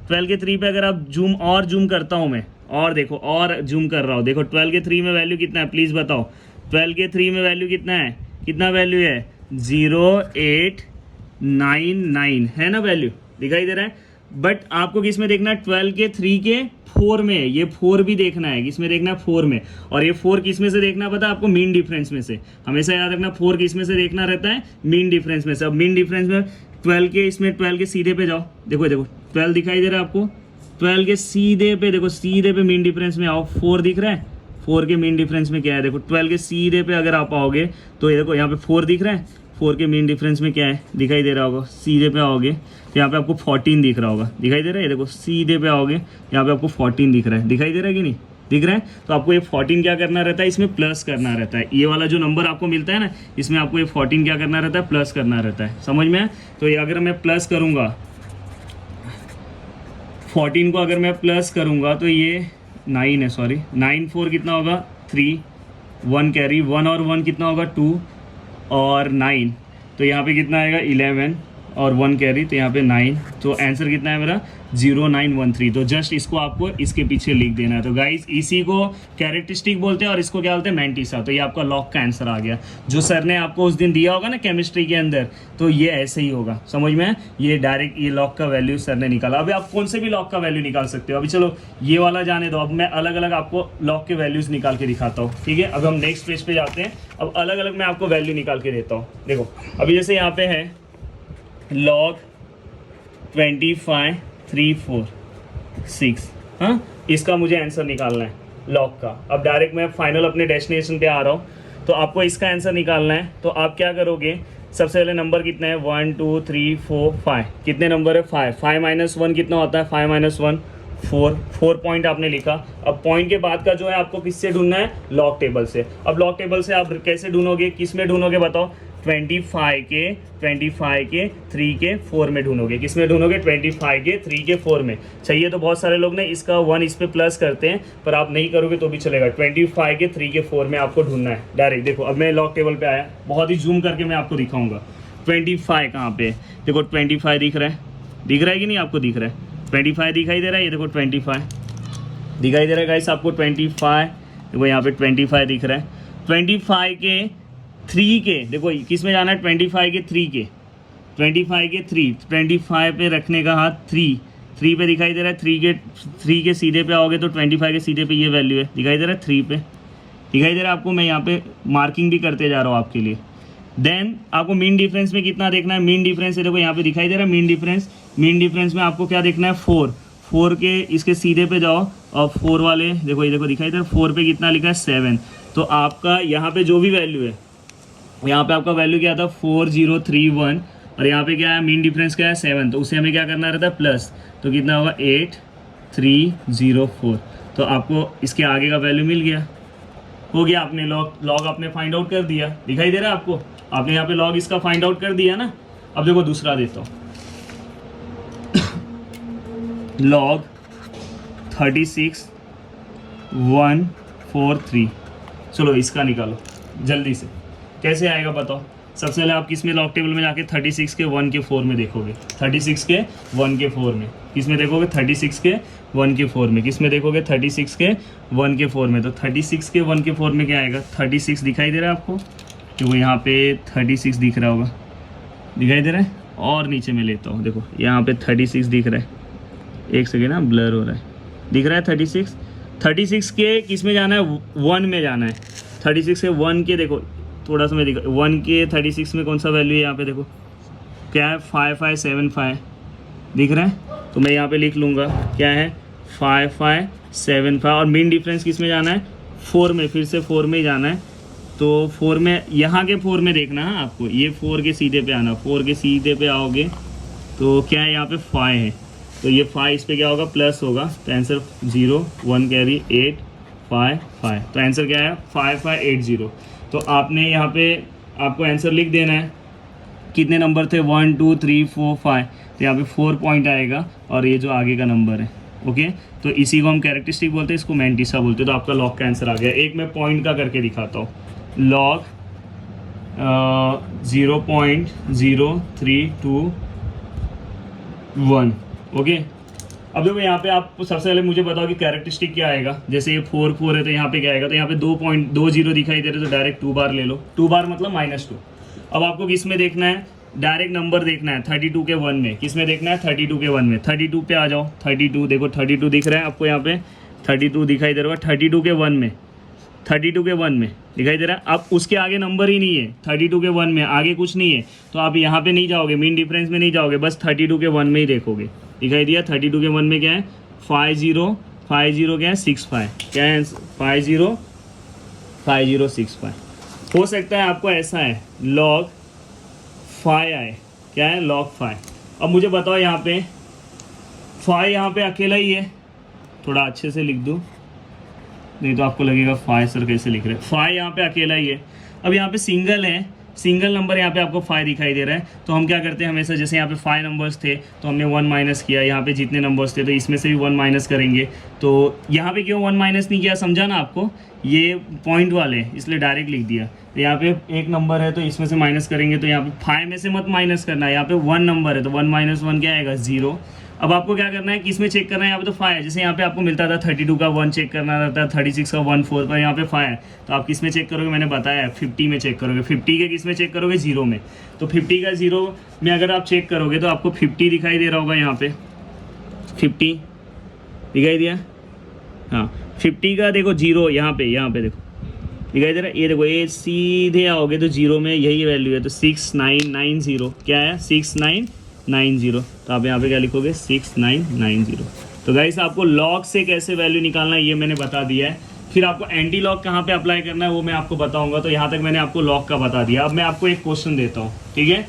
12 के 3 पे अगर आप जूम करता हूँ मैं, और देखो और जूम कर रहा हूँ, देखो 12 के 3 में वैल्यू कितना है प्लीज़ बताओ? 12 के 3 में वैल्यू कितना है? कितना वैल्यू है? 0899 है ना वैल्यू, दिखाई दे रहा है। बट आपको किस में देखना है? 12 के 3 के 4 में, ये 4 भी देखना है, किस में देखना है? 4 में। और ये 4 किस में से देखना पता है आपको? मीन डिफरेंस में से। हमेशा याद रखना 4 किस में से देखना रहता है? मीन डिफरेंस में से। अब मीन डिफरेंस में 12 के, इसमें 12 के सीधे पे जाओ, देखो 12 दिखाई दे रहा है आपको, 12 के सीधे पे देखो, सीधे पे मीन डिफरेंस में आओ, 4 दिख रहा है, 4 के मीन डिफरेंस में क्या है? देखो 12 के सीधे पे अगर आप आओगे तो ये देखो यहाँ पे 4 दिख रहा है, 4 के मीन डिफरेंस में क्या है? दिखाई दे रहा होगा। सीधे पे आओगे तो यहाँ पे आपको 14 दिख रहा होगा, दिखाई दे रहा है। ये देखो सीधे पे आओगे यहाँ पे आपको 14 दिख रहा है, दिखाई दे रहा है कि नहीं दिख रहा है? तो आपको ये 14 क्या करना रहता है? इसमें प्लस करना रहता है। ये वाला जो नंबर आपको मिलता है ना, इसमें आपको ये 14 क्या करना रहता है? प्लस करना रहता है। समझ में? तो ये अगर मैं प्लस करूँगा 14 को, अगर मैं प्लस करूँगा तो ये 9 है, सॉरी 9 4 कितना होगा? 3, 1 कैरी, 1 और 1 कितना होगा? 2 और 9, तो यहाँ पे कितना आएगा? 11 और 1 कैरी, तो यहाँ पे 9, तो आंसर कितना है मेरा? 0913। तो जस्ट इसको आपको इसके पीछे लिख देना है। तो गाइस इसी को कैरेक्टरिस्टिक बोलते हैं और इसको क्या बोलते हैं? मैंटिसा। तो ये आपका लॉग का आंसर आ गया, जो सर ने आपको उस दिन दिया होगा ना केमिस्ट्री के अंदर, तो ये ऐसे ही होगा। समझ में? ये डायरेक्ट ये लॉग का वैल्यू सर ने निकाला। अभी आप कौन से भी लॉग का वैल्यू निकाल सकते हो। अभी चलो ये वाला जाने दो, अब मैं अलग अलग आपको लॉग के वैल्यूज निकाल के दिखाता हूँ, ठीक है? अब हम नेक्स्ट पेज पे जाते हैं। अब अलग अलग मैं आपको वैल्यू निकाल के देता हूँ। देखो अभी जैसे यहाँ पे है log 25 3 4 6, हाँ इसका मुझे आंसर निकालना है लॉग का। अब डायरेक्ट मैं फाइनल अपने डेस्टिनेशन पे आ रहा हूँ, तो आपको इसका आंसर निकालना है। तो आप क्या करोगे? सबसे पहले नंबर कितना है? 1 2 3 4 5, कितने नंबर है? 5 माइनस 1 कितना होता है? 5 माइनस 1 4 पॉइंट आपने लिखा। अब पॉइंट के बाद का जो है आपको किससे ढूंढना है? लॉग टेबल से। अब लॉग टेबल से आप कैसे ढूंढोगे? किस में ढूंढोगे बताओ? 25 के 3 के 4 में ढूंढोगे। किस में ढूंढोगे? 25 के 3 के 4 में। चाहिए तो बहुत सारे लोग ने इसका 1 इस पे प्लस करते हैं, पर आप नहीं करोगे तो भी चलेगा। 25 के 3 के 4 में आपको ढूंढना है डायरेक्ट। देखो अब मैं लॉग टेबल पे आया, बहुत ही जूम करके मैं आपको दिखाऊंगा। 25 कहाँ पे? देखो 25 दिख रहा है, दिख रहा है कि नहीं आपको? दिख रहा है 25 दिखाई दे रहा है। ये देखो 25 दिखाई दे रहा है गाइस आपको 25, देखो यहाँ पे 25 दिख रहा है। 25 के 3 के, देखो किस में जाना है? 25 के 3 के, 25 के 3, 25 पे रखने का हाथ 3 पे दिखाई दे रहा है। 3 के सीधे पे आओगे तो 25 के सीधे पे ये वैल्यू है, दिखाई दे रहा है 3 पे, दिखाई दे रहा है आपको? मैं यहाँ पे मार्किंग भी करते जा रहा हूँ आपके लिए। देन आपको मीन डिफरेंस में कितना देखना है? मीन डिफरेंस है, देखो यहाँ पे दिखाई दे रहा है मीन डिफरेंस में आपको क्या देखना है? 4 के इसके सीधे पे जाओ, और 4 वाले देखो, ये देखो दिखाई दे रहा है 4 पे कितना लिखा है? 7। तो आपका यहाँ पे जो भी वैल्यू है, यहाँ पे आपका वैल्यू क्या था? 4031, और यहाँ पे क्या है? मीन डिफरेंस क्या है? 7। तो उसे हमें क्या करना रहता है? प्लस। तो कितना होगा? 8304। तो आपको इसके आगे का वैल्यू मिल गया, हो गया। आपने लॉग आपने फाइंड आउट कर दिया, दिखाई दे रहा है आपको? आपने यहाँ पे लॉग इसका फाइंड आउट कर दिया ना। अब देखो दूसरा देता हूँ log 36,143। चलो इसका निकालो जल्दी से, कैसे आएगा बताओ? सबसे पहले आप किस में लॉग टेबल में जाके 36 के 1 के 4 में देखोगे, 36 के 1 के 4 में किस में देखोगे, 36 के 1 के 4 में किस में देखोगे, 36 के 1 के 4 में। तो 36 के 1 के 4 में क्या आएगा, 36 दिखाई दे रहा है आपको, क्योंकि यहाँ पे 36 दिख रहा होगा, दिखाई दे रहा है। और नीचे में लेता हूँ, देखो यहाँ पे 36 दिख रहा है, एक सेकेंड ना ब्लर हो रहा है, दिख रहा है 36 के किस में जाना है, 1 में जाना है। 36 के 1 के देखो थोड़ा सा मैं दिखा, 1 के 36 में कौन सा वैल्यू है यहाँ पे देखो, क्या है 5575 दिख रहा है। तो मैं यहाँ पे लिख लूँगा क्या है 5575, और मेन डिफरेंस किस में जाना है, 4 में, फिर से 4 में ही जाना है। तो 4 में, यहाँ के 4 में देखना है आपको, ये 4 के सीधे पे आना, 4 के सीधे पे आओगे तो क्या है यहाँ पे 5 है, तो ये 5 इस पर क्या होगा, प्लस होगा, तो आंसर 0 1 कैरी 8 5 5, तो आंसर क्या है 5580। तो आपने यहाँ पे आपको आंसर लिख देना है, कितने नंबर थे 1 2 3 4 5, तो यहाँ पे 4 पॉइंट आएगा और ये जो आगे का नंबर है। ओके, तो इसी को हम कैरेक्टरिस्टिक बोलते हैं, इसको मैंटिसा बोलते हैं। तो आपका लॉग का आंसर आ गया। एक मैं पॉइंट का करके दिखाता हूँ, लॉग 0.0321। ओके, अब देखो यहाँ पे आप सबसे पहले मुझे बताओ कि कैरेक्टरिस्टिक क्या आएगा। जैसे ये 4 4 है तो यहाँ पे क्या आएगा, तो यहाँ पे 2.20 दिखाई दे रहे तो डायरेक्ट 2 बार ले लो, 2 बार मतलब -2। अब आपको किस में देखना है, डायरेक्ट नंबर देखना है 32 के 1 में, किस में देखना है 32 के 1 में। 32 पे आ जाओ, 32 देखो 32 दिख रहा है आपको, यहाँ पे 32 दिखाई दे रहा है, 32 के 1 में, 32 के 1 में दिखाई दे रहा है। अब उसके आगे नंबर ही नहीं है, 32 के 1 में आगे कुछ नहीं है, तो आप यहाँ पे नहीं जाओगे, मीन डिफरेंस में नहीं जाओगे, बस 32 के 1 में ही देखोगे। दिखाई दिया, 32 के 1 में क्या है 50 क्या है 65, क्या है 5065। हो सकता है आपको ऐसा है log 5 आए, क्या है log 5। अब मुझे बताओ यहाँ पे 5 यहाँ पे अकेला ही है, थोड़ा अच्छे से लिख दूँ, नहीं तो आपको लगेगा 5 सर कैसे लिख रहे हैं। 5 यहाँ पे अकेला ही है। अब यहाँ पे सिंगल है, सिंगल नंबर यहाँ पे आपको 5 दिखाई दे रहा है, तो हम क्या करते हैं हमेशा, जैसे यहाँ पे 5 नंबर्स थे तो हमने 1 माइनस किया, यहाँ पे जितने नंबर्स थे तो इसमें से भी 1 माइनस करेंगे। तो यहाँ पे क्यों 1 माइनस नहीं किया, समझा ना आपको, ये पॉइंट वाले इसलिए डायरेक्ट लिख दिया। तो यहाँ पे एक नंबर है तो इसमें से माइनस करेंगे, तो यहाँ पे 5 में से मत माइनस करना है, यहाँ पे 1 नंबर है तो 1 - 1 क्या आएगा 0। अब आपको क्या करना है, किस में चेक करना है, यहाँ पे तो 5 है, जैसे यहाँ पे आपको मिलता था 32 का 1 चेक करना रहता है, 36 का 1 4, पर यहाँ पे 5 है, तो आप किस में चेक करोगे, मैंने बताया 50 में चेक करोगे। 50 के किस में चेक करोगे, 0 में। तो 50 का 0 में अगर आप चेक करोगे तो आपको 50 दिखाई दे रहा होगा, यहाँ पे 50 दिखाई दिया, हाँ 50 का देखो 0 यहाँ पे देखो दिखाई दे रहा है, ये देखो ये सीधे आओगे तो 0 में यही वैल्यू है, तो 6990 क्या है 6990, तो आप यहाँ पे क्या लिखोगे 6990। तो गाइस आपको लॉग से कैसे वैल्यू निकालना है ये मैंने बता दिया है। फिर आपको एंटी लॉग कहाँ पे अप्लाई करना है वो मैं आपको बताऊंगा। तो यहाँ तक मैंने आपको लॉग का बता दिया। अब मैं आपको एक क्वेश्चन देता हूँ, ठीक है।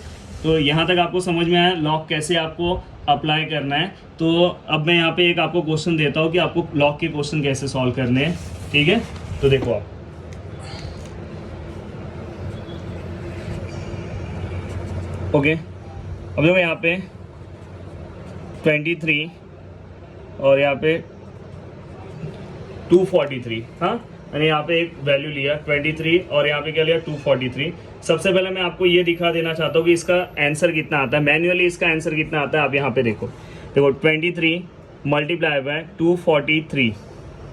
तो यहाँ तक आपको समझ में आया लॉग कैसे आपको अप्लाई करना है। तो अब मैं यहाँ पे एक आपको क्वेश्चन देता हूँ कि आपको लॉग के क्वेश्चन कैसे सॉल्व करने हैं, ठीक है। तो देखो आप ओके, अब देखो यहाँ पे 23 और यहाँ पे 243, हाँ, मैंने यहाँ पे एक वैल्यू लिया 23 और यहाँ पे क्या लिया 243। सबसे पहले मैं आपको ये दिखा देना चाहता हूँ कि इसका आंसर कितना आता है, मैन्युअली इसका आंसर कितना आता है। आप यहाँ पे देखो 23 मल्टीप्लाई बाय 243,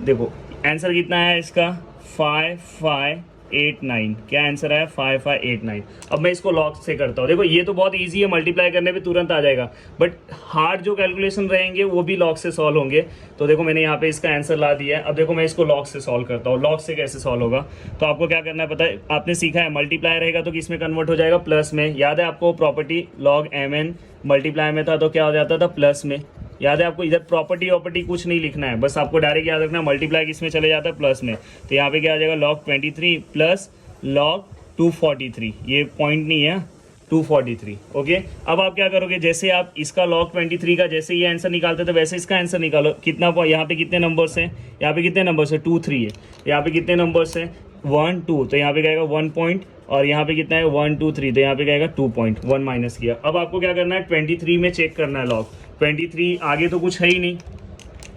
देखो आंसर कितना है इसका 5589, क्या आंसर है 5589। अब मैं इसको लॉग से करता हूँ। देखो ये तो बहुत इजी है, मल्टीप्लाई करने पे तुरंत आ जाएगा, बट हार्ड जो कैलकुलेशन रहेंगे वो भी लॉग से सॉल्व होंगे। तो देखो मैंने यहाँ पे इसका आंसर ला दिया है। अब देखो मैं इसको लॉग से सॉल्व करता हूँ। लॉग से कैसे सॉल्व होगा, तो आपको क्या करना है पता है, आपने सीखा है मल्टीप्लाई रहेगा तो किस में कन्वर्ट हो जाएगा, प्लस में। याद है आपको प्रॉपर्टी लॉग mn मल्टीप्लाई में था तो क्या हो जाता था, प्लस में। याद है आपको, इधर प्रॉपर्टी कुछ नहीं लिखना है, बस आपको डायरेक्ट याद रखना मल्टीप्लाई किस में चले जाता है, प्लस में। तो यहाँ पे क्या आ जाएगा log 23 प्लस log 243, ये पॉइंट नहीं है 243। ओके, अब आप क्या करोगे, जैसे आप इसका log 23 का जैसे ये आंसर निकालते थे वैसे इसका आंसर निकालो। कितना, यहाँ पे कितने नंबर्स हैं, यहाँ पे कितने नंबर्स है 2 3 है, यहाँ पे कितने नंबर्स हैं 1 2, तो यहाँ पे क्या आएगा 1 पॉइंट, और यहाँ पे कितना है 1 2 3, तो यहाँ पे क्या आएगा 2 पॉइंट, 1 माइनस किया। अब आपको क्या करना है 23 में चेक करना है log 23, आगे तो कुछ है ही नहीं,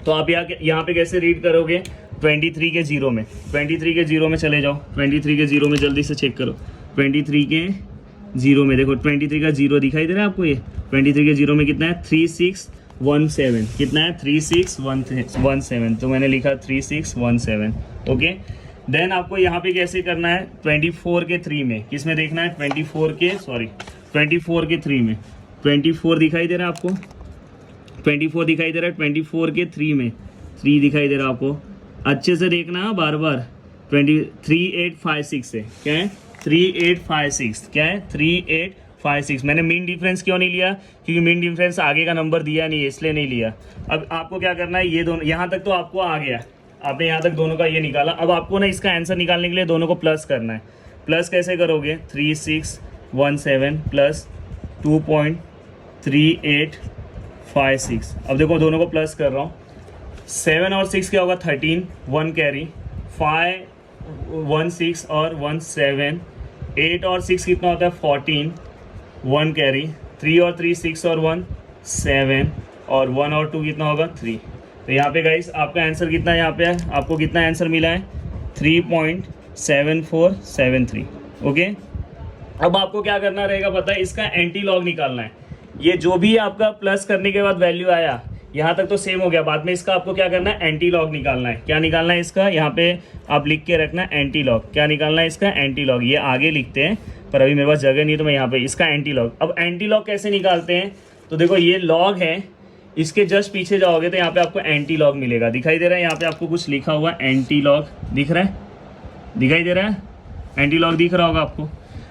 तो आप यहाँ पे कैसे रीड करोगे 23 के 0 में, 23 के 0 में चले जाओ, 23 के 0 में जल्दी से चेक करो, 23 के जीरो में देखो 23 का जीरो दिखाई दे रहा है आपको, ये 23 के जीरो में कितना है 3617, कितना है 3617, तो मैंने लिखा 3617। ओके, देन आपको यहाँ पे कैसे करना है 24 के 3 में, किस में देखना है 24 के 3 में, 24 दिखाई दे रहा है आपको, 24 दिखाई दे रहा है, 24 के 3 में 3 दिखाई दे रहा है आपको, अच्छे से देखना बार बार। 3856 है, क्या है 3856, क्या है 3856। मैंने मीन डिफरेंस क्यों नहीं लिया, क्योंकि मीन डिफरेंस आगे का नंबर दिया नहीं है, इसलिए नहीं लिया। अब आपको क्या करना है, ये दोनों यहाँ तक तो आपको आ गया, आपने यहाँ तक दोनों का ये निकाला। अब आपको ना इसका आंसर निकालने के लिए दोनों को प्लस करना है। प्लस कैसे करोगे, 3617 प्लस 2.3856। अब देखो दोनों को प्लस कर रहा हूँ, 7 और 6 क्या होगा 13, 1 कैरी, 5 1 6 और 1 7, 8 और 6 कितना होता है 14, 1 कैरी, 3 और 3 6 और 1 7, और 1 और 2 कितना होगा 3। तो यहाँ पे गाइस आपका आंसर कितना यहाँ पे है, आपको कितना आंसर मिला है 3.7473। ओके, अब आपको क्या करना रहेगा पता है, इसका एंटी लॉग निकालना है। ये जो भी आपका प्लस करने के बाद वैल्यू आया यहाँ तक तो सेम हो गया, बाद में इसका आपको क्या करना है एंटी लॉग निकालना है। क्या निकालना है इसका, यहाँ पे आप लिख के रखना एंटी लॉग। क्या निकालना है इसका एंटी लॉग, ये आगे लिखते हैं पर अभी मेरे पास जगह नहीं तो मैं यहाँ पे इसका एंटी लॉग। अब एंटी लॉग कैसे निकालते हैं, तो देखो ये लॉग है, इसके जस्ट पीछे जाओगे तो यहाँ पे आपको एंटी लॉग मिलेगा, दिखाई दे रहा है यहाँ पे आपको कुछ लिखा हुआ एंटी लॉग दिख रहा है, दिखाई दे रहा है एंटी लॉग दिख रहा होगा आपको।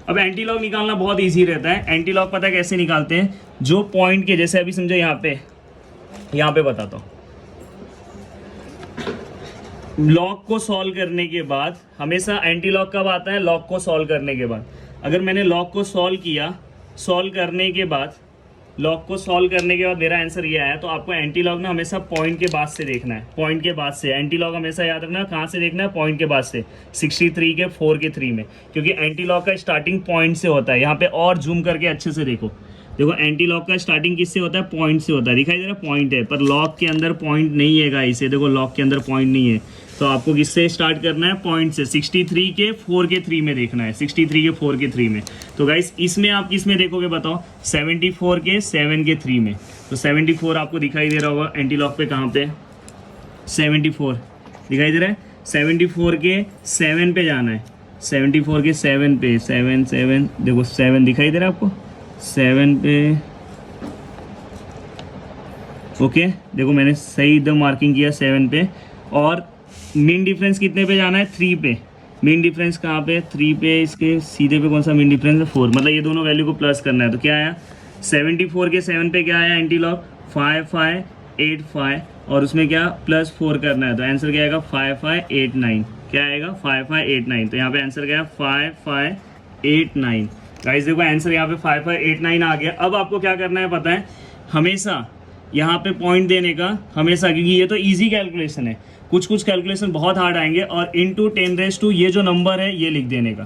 अब एंटी लॉग निकालना बहुत ईजी रहता है। एंटी लॉग पता है कैसे निकालते हैं, जो पॉइंट के जैसे अभी समझो यहाँ पे बताता हूँ, लॉग को सॉल्व करने के बाद हमेशा एंटी लॉग कब आता है, लॉग को सॉल्व करने के बाद। अगर मैंने लॉग को सॉल्व किया, सॉल्व करने के बाद मेरा आंसर ये आया, तो आपको एंटी लॉग ना हमेशा पॉइंट के बाद से देखना है, पॉइंट के बाद से। एंटी लॉग हमेशा याद रखना कहाँ से देखना है, पॉइंट के बाद से, 63 के 4 के 3 में, क्योंकि एंटी लॉग का स्टार्टिंग पॉइंट से होता है। यहाँ पे और जूम करके अच्छे से देखो एंटी लॉग का स्टार्टिंग किससे होता है, पॉइंट से होता है, दिखाई दे रहा है पॉइंट है, पर लॉग के अंदर पॉइंट नहीं है गाइस, देखो लॉग के अंदर पॉइंट नहीं है। तो आपको किससे स्टार्ट करना है, पॉइंट से, 63 के 4 के 3 में देखना है, 63 के 4 के 3 में। तो गाइस इसमें आप किस में देखोगे बताओ, 74 के 7 के 3 में। तो 74 आपको दिखाई दे रहा होगा एंटी लॉग पे, कहाँ पे 74 दिखाई दे रहा है, 74 के 7 पे जाना है, 74 के 7 पे, 7 देखो 7 दिखाई दे रहा है आपको, 7 पे। ओके, देखो मैंने सही एकदम मार्किंग किया 7 पे। और मीन डिफरेंस कितने पे जाना है, 3 पे। मीन डिफरेंस कहाँ पे, 3 पे, इसके सीधे पे कौन सा मीन डिफरेंस है, 4, मतलब ये दोनों वैल्यू को प्लस करना है। तो क्या आया 74 के 7 पे क्या आया एंटी लॉग 5585, और उसमें क्या प्लस 4 करना है, तो आंसर क्या आएगा 5589। क्या आएगा 5589, तो यहाँ पे आंसर क्या है 5589। गाइस देखो आंसर यहाँ पे 5589 आ गया। अब आपको क्या करना है पता है, हमेशा यहाँ पे पॉइंट देने का, हमेशा, क्योंकि ये तो इजी कैलकुलेशन है, कुछ कैलकुलेशन बहुत हार्ड आएंगे, और इंटू 10⁻² ये जो नंबर है ये लिख देने का।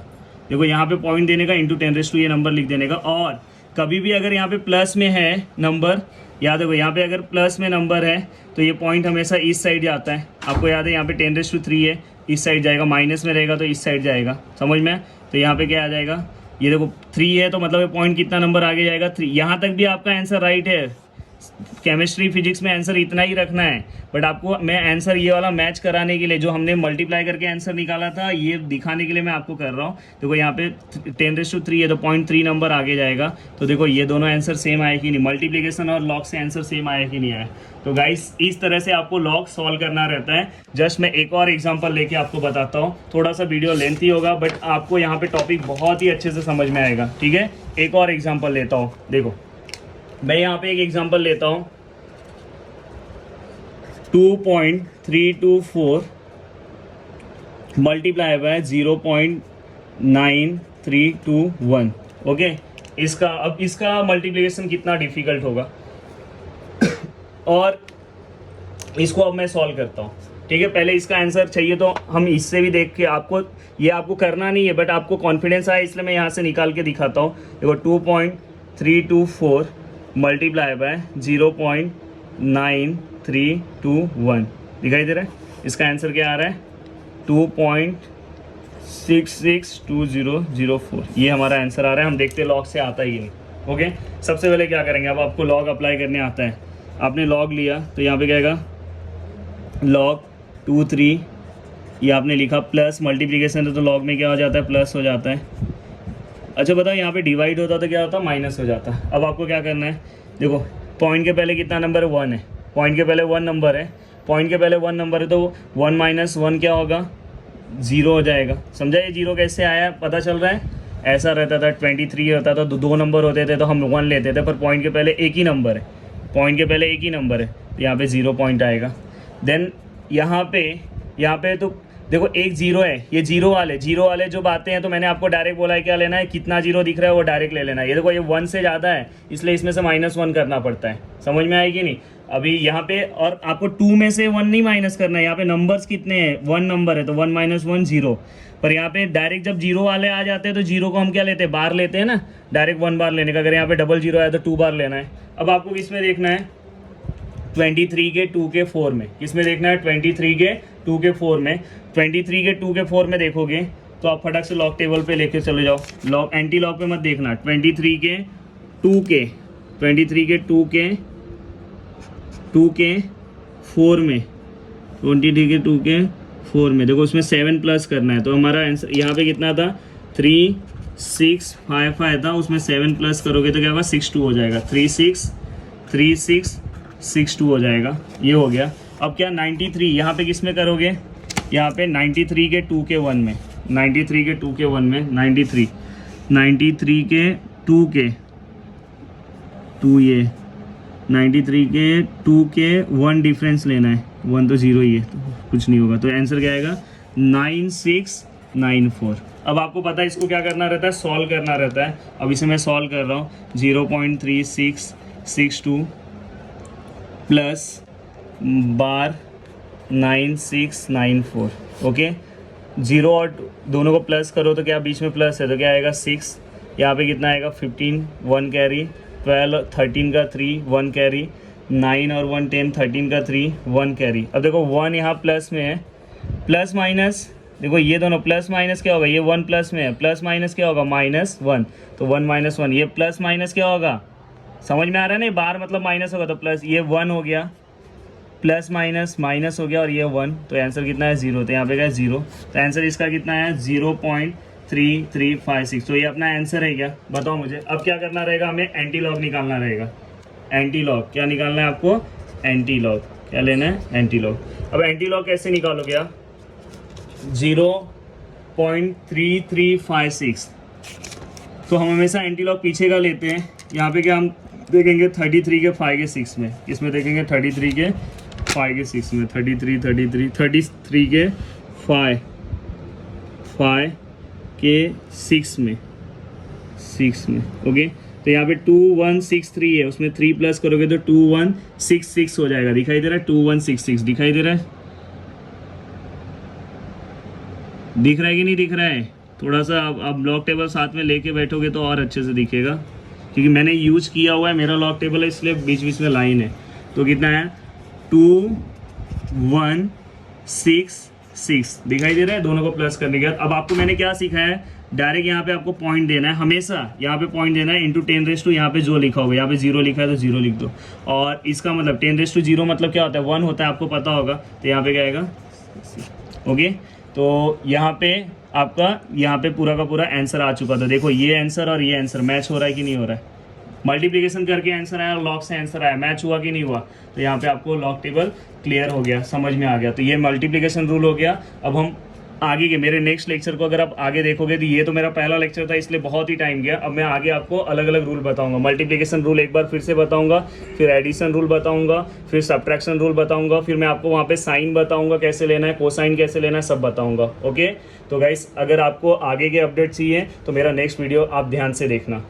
देखो यहाँ पे पॉइंट देने का, इंटू 10⁻² ये नंबर लिख देने का। और कभी भी अगर यहाँ पे प्लस में है नंबर, याद है यहाँ पे अगर प्लस में नंबर है तो ये पॉइंट हमेशा इस साइड जाता है। आपको याद है यहाँ पे 10⁻³ है, इस साइड जाएगा, माइनस में रहेगा तो इस साइड जाएगा, समझ में। तो यहाँ पे क्या आ जाएगा, ये देखो 3 है, तो मतलब ये पॉइंट कितना नंबर आगे जाएगा 3। यहाँ तक भी आपका आंसर राइट है, केमिस्ट्री फिजिक्स में आंसर इतना ही रखना है, बट आपको मैं आंसर ये वाला मैच कराने के लिए, जो हमने मल्टीप्लाई करके आंसर निकाला था, ये दिखाने के लिए मैं आपको कर रहा हूँ। देखो यहाँ पे 10⁻³ है तो 0.3 नंबर आगे जाएगा। तो देखो ये दोनों आंसर सेम आए कि नहीं, मल्टीप्लिकेशन और लॉग से आंसर सेम आया कि नहीं आया। तो गाइस इस तरह से आपको लॉग सॉल्व करना रहता है। जस्ट मैं एक और एग्जाम्पल लेके आपको बताता हूँ, थोड़ा सा वीडियो लेंथी होगा बट आपको यहाँ पे टॉपिक बहुत ही अच्छे से समझ में आएगा, ठीक है। एक और एग्जाम्पल लेता हूँ, देखो मैं यहाँ पे एक एग्जांपल लेता हूँ, 2.324 मल्टीप्लाई बाय 0.9321। ओके, इसका अब इसका मल्टीप्लिकेशन कितना डिफिकल्ट होगा और इसको अब मैं सॉल्व करता हूँ, ठीक है। पहले इसका आंसर चाहिए तो हम इससे भी देख के, आपको करना नहीं है बट आपको कॉन्फिडेंस आया इसलिए मैं यहाँ से निकाल के दिखाता हूँ। देखो 2.324 मल्टीप्लाई बाय 0.9321 दिखाई दे रहा है। इसका आंसर क्या आ रहा है 2.324 662004 ये हमारा आंसर आ रहा है। हम देखते हैं लॉग से आता है कि नहीं। ओके, सबसे पहले क्या करेंगे, अब आपको लॉग अप्लाई करने आता है। आपने लॉग लिया तो यहाँ पे क्या आएगा, लॉग 23, ये आपने लिखा, प्लस मल्टीप्लिकेशन है तो लॉग में क्या हो जाता है, प्लस हो जाता है। अच्छा बताओ, यहाँ पे डिवाइड होता तो क्या होता, माइनस हो जाता। अब आपको क्या करना है, देखो पॉइंट के पहले कितना नंबर है, 1 है, पॉइंट के पहले 1 नंबर है, पॉइंट के पहले 1 नंबर है तो 1 - 1 क्या होगा, 0 हो जाएगा। समझा ये 0 कैसे आया, पता चल रहा है। ऐसा रहता था 23 होता था तो 2 नंबर होते थे तो हम 1 लेते थे, पर पॉइंट के पहले एक ही नंबर है, पॉइंट के पहले एक ही नंबर है तो यहाँ पे 0 पॉइंट आएगा। देन यहाँ पे तो देखो एक 0 है, ये जीरो वाले जो बातें हैं तो मैंने आपको डायरेक्ट बोला है क्या लेना है, कितना 0 दिख रहा है वो डायरेक्ट ले लेना है। ये देखो ये 1 से ज़्यादा है इसलिए इसमें से -1 करना पड़ता है। समझ में आएगी नहीं। अभी यहाँ पे और आपको 2 में से 1 नहीं माइनस करना है, यहाँ पे नंबर्स कितने हैं, 1 नंबर है तो 1 - 1 0। पर यहाँ पे डायरेक्ट जब 0 वाले आ जाते हैं तो 0 को हम क्या लेते हैं, बार लेते हैं ना, डायरेक्ट 1 बार लेने का। अगर यहाँ पे 00 आया तो 2 बार लेना है। अब आपको किस में देखना है, 23 के 2 के 4 में। किस में देखना है, 23 के 2 के 4 में। 23 के 2 के 4 में देखोगे तो आप फटाक से लॉग टेबल पे लेके चले जाओ। लॉग एंटी लॉग पे मत देखना। 23 के 2 के 23 के 2 के 4 में, 23 के 2 के 4 में देखो उसमें 7 प्लस करना है। तो हमारा आंसर यहाँ पे कितना था, 3655 था, उसमें 7 प्लस करोगे तो क्या होगा, 62 हो जाएगा। 3662 हो जाएगा। ये हो गया। अब क्या 93 यहाँ पे किस में करोगे, यहाँ पे 93 के 2 के 1 में, 93 के 2 के 1 में, 93 के 2 के 2, ये 93 के 2 के 1 डिफरेंस लेना है, 1 तो 0 ही है तो कुछ नहीं होगा। तो आंसर क्या आएगा, 9694। अब आपको पता है इसको क्या करना रहता है, सॉल्व करना रहता है। अब इसे मैं सॉल्व कर रहा हूँ। 0.3662 प्लस बार 9694। ओके, 0 और दोनों को प्लस करो तो क्या बीच में प्लस है तो क्या आएगा, 6। यहाँ पे कितना आएगा, 15 1 कैरी, 12 13 का 3 1 कैरी, 9 और 1 10 13 का 3 1 कैरी। अब देखो 1 यहाँ प्लस में है, प्लस माइनस, देखो ये दोनों प्लस माइनस क्या होगा, ये 1 प्लस में है, प्लस माइनस क्या होगा, -1। तो 1 - 1, ये प्लस माइनस क्या होगा, समझ में आ रहा है ना, बार मतलब माइनस होगा तो प्लस, ये 1 हो गया, प्लस माइनस माइनस हो गया और ये 1। तो आंसर कितना है, 0। तो यहाँ पे क्या है, 0। तो आंसर इसका कितना है, 0.3356। तो ये अपना आंसर है क्या, बताओ मुझे। अब क्या करना रहेगा, हमें एंटी लॉग निकालना रहेगा। एंटी लॉग क्या निकालना है आपको, एंटी लॉग क्या लेना है, एंटी लॉग। अब एंटी लॉग कैसे निकालोगे आप, 0.3356। तो हम हमेशा एंटी लॉग पीछे का लेते हैं। यहाँ पे क्या हम देखेंगे, 33 के 5 के 6 में। इसमें देखेंगे 33 के 5 के 6 में, 33 के 5 के 6 में, ओके। तो यहाँ पे 2163 है, उसमें 3 प्लस करोगे तो 2166 हो जाएगा। दिखाई दे रहा है, 2166 दिखाई दे रहा है, दिख रहा है कि नहीं दिख रहा है। थोड़ा सा आप लॉग टेबल साथ में लेके बैठोगे तो और अच्छे से दिखेगा, क्योंकि मैंने यूज किया हुआ है, मेरा लॉग टेबल है इसलिए बीच बीच में लाइन है। तो कितना है, 2166 दिखाई दे रहा है, दोनों को प्लस करने के बाद। अब आपको मैंने क्या सिखाया है, डायरेक्ट यहाँ पे आपको पॉइंट देना है, हमेशा यहाँ पे पॉइंट देना है, इंटू 10⁻², यहाँ पे जो लिखा होगा, यहाँ पे 0 लिखा है तो 0 लिख दो। और इसका मतलब 10⁻0 मतलब क्या होता है, 1 होता है, आपको पता होगा। तो यहाँ पे क्या आएगा, ओके। तो यहाँ पे आपका यहाँ पे पूरा का पूरा आंसर आ चुका था। देखो ये आंसर और ये आंसर मैच हो रहा है कि नहीं हो रहा है, मल्टीप्लिकेशन करके आंसर आया और लॉग से आंसर आया, मैच हुआ कि नहीं हुआ। तो यहाँ पे आपको लॉग टेबल क्लियर हो गया, समझ में आ गया। तो ये मल्टीप्लिकेशन रूल हो गया। अब हम आगे के मेरे नेक्स्ट लेक्चर को अगर आप आगे देखोगे तो ये तो मेरा पहला लेक्चर था इसलिए बहुत ही टाइम गया। अब मैं आगे आपको अलग अलग रूल बताऊंगा। मल्टीप्लिकेशन रूल एक बार फिर से बताऊंगा, फिर एडिशन रूल बताऊंगा, फिर सब्ट्रैक्शन रूल बताऊंगा, फिर मैं आपको वहाँ पे साइन बताऊंगा कैसे लेना है, कोसाइन कैसे लेना है, सब बताऊंगा। ओके, तो गाइस अगर आपको आगे के अपडेट चाहिए तो मेरा नेक्स्ट वीडियो आप ध्यान से देखना।